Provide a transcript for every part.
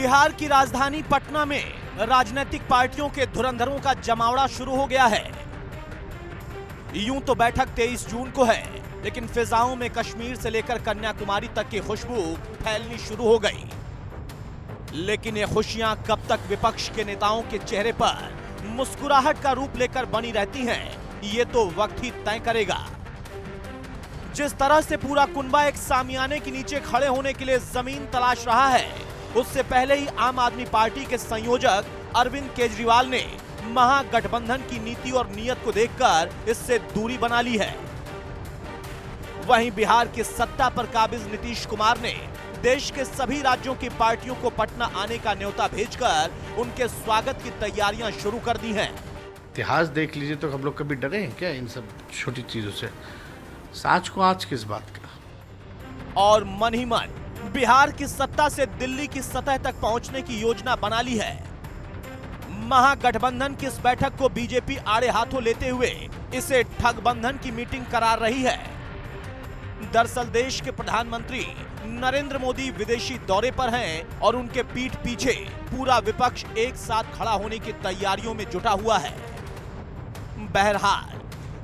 बिहार की राजधानी पटना में राजनीतिक पार्टियों के धुरंधरों का जमावड़ा शुरू हो गया है। यूं तो बैठक 23 जून को है, लेकिन फिजाओं में कश्मीर से लेकर कन्याकुमारी तक की खुशबू फैलनी शुरू हो गई। लेकिन ये खुशियां कब तक विपक्ष के नेताओं के चेहरे पर मुस्कुराहट का रूप लेकर बनी रहती हैं, ये तो वक्त ही तय करेगा। जिस तरह से पूरा कुनबा एक सामियाने के नीचे खड़े होने के लिए जमीन तलाश रहा है, उससे पहले ही आम आदमी पार्टी के संयोजक अरविंद केजरीवाल ने महागठबंधन की नीति और नीयत को देखकर इससे दूरी बना ली है। वहीं बिहार की सत्ता पर काबिज नीतीश कुमार ने देश के सभी राज्यों की पार्टियों को पटना आने का न्योता भेजकर उनके स्वागत की तैयारियां शुरू कर दी हैं। इतिहास देख लीजिए तो हम लोग कभी डरे हैं क्या इन सब छोटी चीजों से? आज को आज किस बात का? और मन ही मन बिहार की सत्ता से दिल्ली की सतह तक पहुंचने की योजना बना ली है। महागठबंधन की इस बैठक को बीजेपी आड़े हाथों लेते हुए इसे ठगबंधन की मीटिंग करार रही है। दरअसल देश के प्रधानमंत्री नरेंद्र मोदी विदेशी दौरे पर हैं और उनके पीठ पीछे पूरा विपक्ष एक साथ खड़ा होने की तैयारियों में जुटा हुआ है। बहरहाल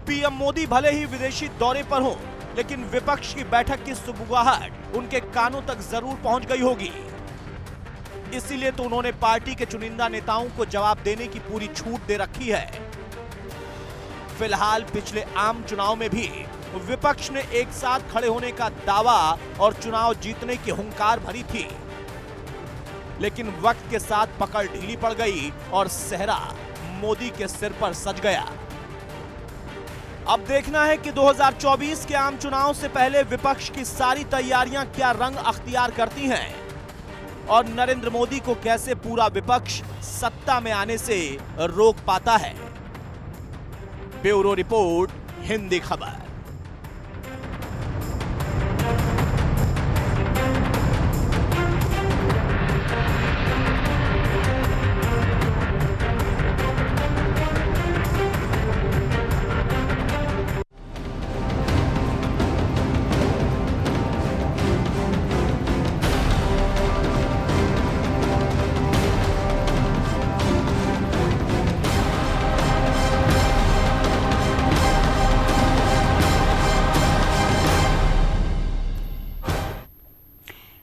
पीएम मोदी भले ही विदेशी दौरे पर हों, लेकिन विपक्ष की बैठक की सुबुगाहट उनके कानों तक जरूर पहुंच गई होगी। इसीलिए तो उन्होंने पार्टी के चुनिंदा नेताओं को जवाब देने की पूरी छूट दे रखी है। फिलहाल पिछले आम चुनाव में भी विपक्ष ने एक साथ खड़े होने का दावा और चुनाव जीतने की हुंकार भरी थी, लेकिन वक्त के साथ पकड़ ढीली पड़ गई और सेहरा मोदी के सिर पर सज गया। अब देखना है कि 2024 के आम चुनाव से पहले विपक्ष की सारी तैयारियां क्या रंग अख्तियार करती हैं और नरेंद्र मोदी को कैसे पूरा विपक्ष सत्ता में आने से रोक पाता है। ब्यूरो रिपोर्ट, हिंदी खबर।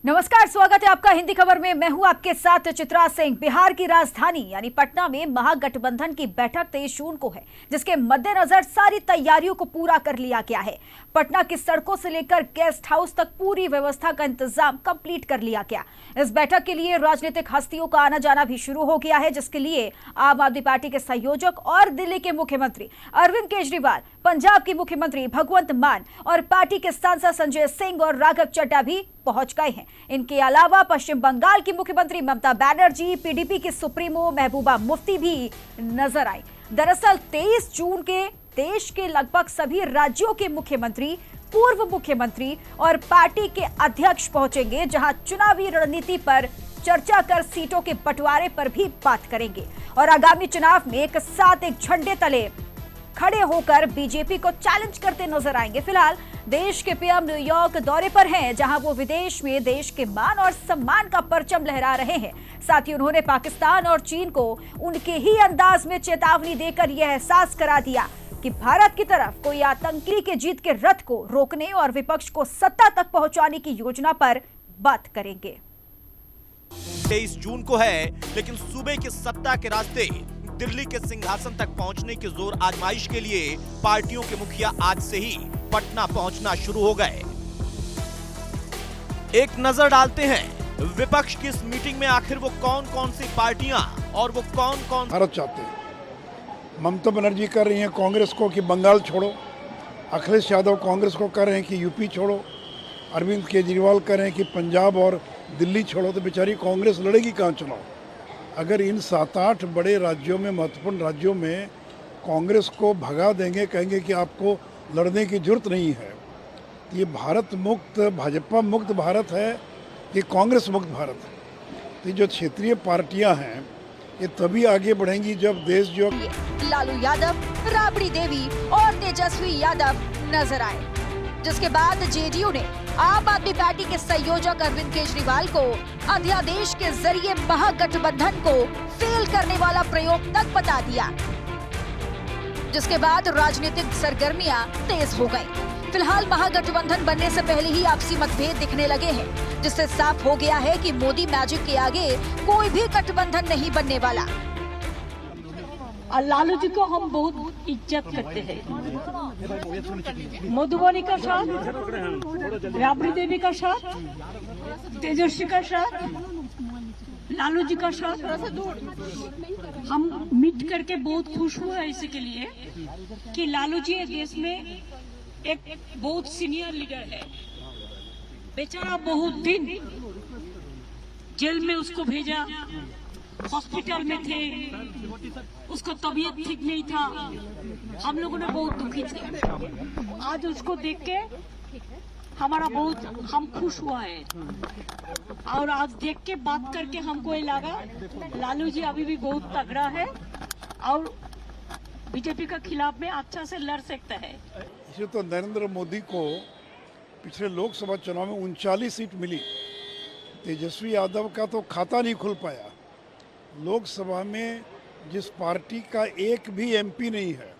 नमस्कार, स्वागत है आपका हिंदी खबर में। मैं हूं आपके साथ चित्रा सिंह। बिहार की राजधानी यानी पटना में महागठबंधन की बैठक 23 जून को है, जिसके मद्देनजर सारी तैयारियों को पूरा कर लिया गया है। पटना की सड़कों से लेकर गेस्ट हाउस तक पूरी व्यवस्था का इंतजाम कंप्लीट कर लिया गया। इस बैठक के लिए राजनीतिक हस्तियों का आना जाना भी शुरू हो गया है, जिसके लिए आम आदमी पार्टी के संयोजक और दिल्ली के मुख्यमंत्री अरविंद केजरीवाल, पंजाब की मुख्यमंत्री भगवंत मान और पार्टी के सांसद संजय सिंह और राघव चड्ढा भी पहुंच गए हैं। इनके अलावा पश्चिम बंगाल की मुख्यमंत्री ममता बनर्जी, पीडीपी की सुप्रीमो महबूबा मुफ्ती भी नजर आई। दरअसल 23 जून के देश के लगभग सभी राज्यों के मुख्यमंत्री, पूर्व मुख्यमंत्री और पार्टी के अध्यक्ष पहुंचेंगे, जहां चुनावी रणनीति पर चर्चा कर सीटों के बंटवारे पर भी बात करेंगे और आगामी चुनाव में एक साथ एक झंडे तले खड़े होकर बीजेपी को चैलेंज करते नजर आएंगे। फिलहाल देश के पीएम न्यूयॉर्क दौरे पर हैं, जहां वो विदेश में देश के मान और सम्मान का परचम लहरा रहे हैं। साथ ही उन्होंने पाकिस्तान और चीन को उनके ही अंदाज में चेतावनी देकर यह एहसास करा दिया कि भारत की तरफ कोई आतंकी के जीत के रथ को रोकने और विपक्ष को सत्ता तक पहुंचाने की योजना पर बात करेंगे। 23 जून को है, लेकिन सूबे की सत्ता के रास्ते दिल्ली के सिंहासन तक पहुंचने की जोर आजमाइश के लिए पार्टियों के मुखिया आज से ही पटना पहुंचना शुरू हो गए। एक नजर डालते हैं विपक्ष की इस मीटिंग में आखिर वो कौन कौन सी पार्टियां और वो कौन कौन भारत चाहते हैं। ममता बनर्जी कर रही हैं कांग्रेस को कि बंगाल छोड़ो, अखिलेश यादव कांग्रेस को कर रहे हैं कि यूपी छोड़ो, अरविंद केजरीवाल कर रहे हैं कि पंजाब और दिल्ली छोड़ो। तो बेचारी कांग्रेस लड़ेगी कहाँ चुनाव? अगर इन 7-8 बड़े राज्यों में, महत्वपूर्ण राज्यों में कांग्रेस को भगा देंगे, कहेंगे कि आपको लड़ने की जरूरत नहीं है, तो ये भारत मुक्त, भाजपा मुक्त भारत है, ये कांग्रेस मुक्त भारत है। तो ये जो क्षेत्रीय पार्टियां हैं ये तभी आगे बढ़ेंगी जब देश जो लालू यादव, राबड़ी देवी और तेजस्वी यादव नजर आए। जिसके बाद जेडीयू ने आम आदमी पार्टी के संयोजक अरविंद केजरीवाल को अध्यादेश के जरिए महागठबंधन को फेल करने वाला प्रयोग तक बता दिया, जिसके बाद राजनीतिक सरगर्मियां तेज हो गईं। फिलहाल महागठबंधन बनने से पहले ही आपसी मतभेद दिखने लगे हैं, जिससे साफ हो गया है कि मोदी मैजिक के आगे कोई भी गठबंधन नहीं बनने वाला। और लालू जी को हम बहुत इज्जत करते हैं। मधुबनी का साथ, राबड़ी देवी का साथ, तेजस्वी का साथ, लालू जी का साथ हम मिट करके बहुत खुश हुए हैं इसके लिए कि लालू जी देश में एक बहुत सीनियर लीडर है। बेचारा बहुत दिन जेल में उसको भेजा, हॉस्पिटल में थे, उसको तबीयत ठीक नहीं था, हम लोगों ने बहुत दुखी थे। आज उसको देख के हम खुश हुआ है और आज देख के बात करके हमको ये लगा लालू जी अभी भी बहुत तगड़ा है और बीजेपी के खिलाफ में अच्छा से लड़ सकता है। इसे तो नरेंद्र मोदी को पिछले लोकसभा चुनाव में 39 सीट मिली, तेजस्वी यादव का तो खाता नहीं खुल पाया। लोकसभा में जिस पार्टी का एक भी एमपी नहीं है,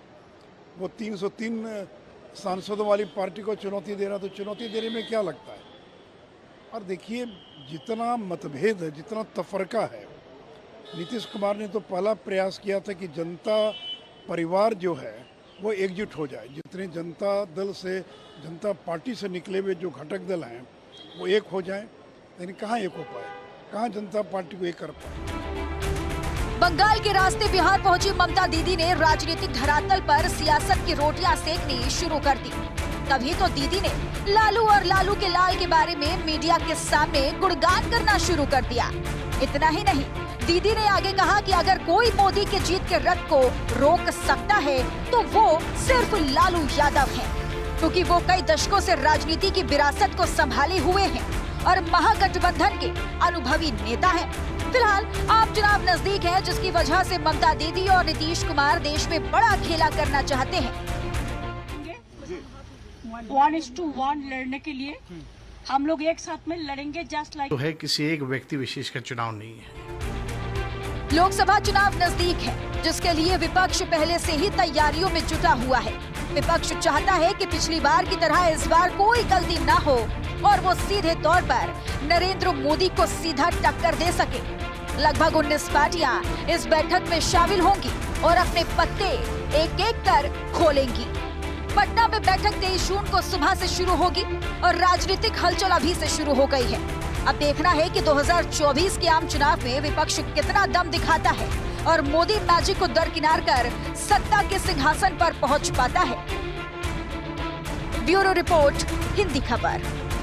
वो 303 सांसदों वाली पार्टी को चुनौती दे रहा, तो चुनौती देने में क्या लगता है। और देखिए जितना मतभेद है, जितना तफरका है, नीतीश कुमार ने तो पहला प्रयास किया था कि जनता परिवार जो है वो एकजुट हो जाए। जितने जनता दल से, जनता पार्टी से निकले हुए जो घटक दल हैं वो एक हो जाएं, लेकिन कहाँ एक हो पाए, कहाँ जनता पार्टी को एक कर पाए। बंगाल के रास्ते बिहार पहुंची ममता दीदी ने राजनीतिक धरातल पर सियासत की रोटियां सेकनी शुरू कर दी। तभी तो दीदी ने लालू और लालू के लाल के बारे में मीडिया के सामने गुणगान करना शुरू कर दिया। इतना ही नहीं, दीदी ने आगे कहा कि अगर कोई मोदी के जीत के रथ को रोक सकता है तो वो सिर्फ लालू यादव है, क्योंकि वो कई दशकों से राजनीति की विरासत को संभाले हुए हैं और महागठबंधन के अनुभवी नेता हैं। फिलहाल आम चुनाव नजदीक है, जिसकी वजह से ममता दीदी और नीतीश कुमार देश में बड़ा खेला करना चाहते हैं। 1:1 लड़ने के लिए हम लोग एक साथ में लड़ेंगे, जस्ट लाइक तो है, किसी एक व्यक्ति विशेष का चुनाव नहीं है। लोकसभा चुनाव नजदीक है, जिसके लिए विपक्ष पहले से ही तैयारियों में जुटा हुआ है। विपक्ष चाहता है कि पिछली बार की तरह इस बार कोई गलती न हो और वो सीधे तौर पर नरेंद्र मोदी को सीधा टक्कर दे सके। लगभग 19 पार्टियां इस बैठक में शामिल होंगी और अपने पत्ते एक एक कर खोलेंगी। पटना में बैठक 23 जून को सुबह से शुरू होगी और राजनीतिक हलचल अभी से शुरू हो गई है। अब देखना है कि 2024 के आम चुनाव में विपक्ष कितना दम दिखाता है और मोदी मैजिक को दरकिनार कर सत्ता के सिंहासन पर पहुंच पाता है। ब्यूरो रिपोर्ट, हिंदी खबर।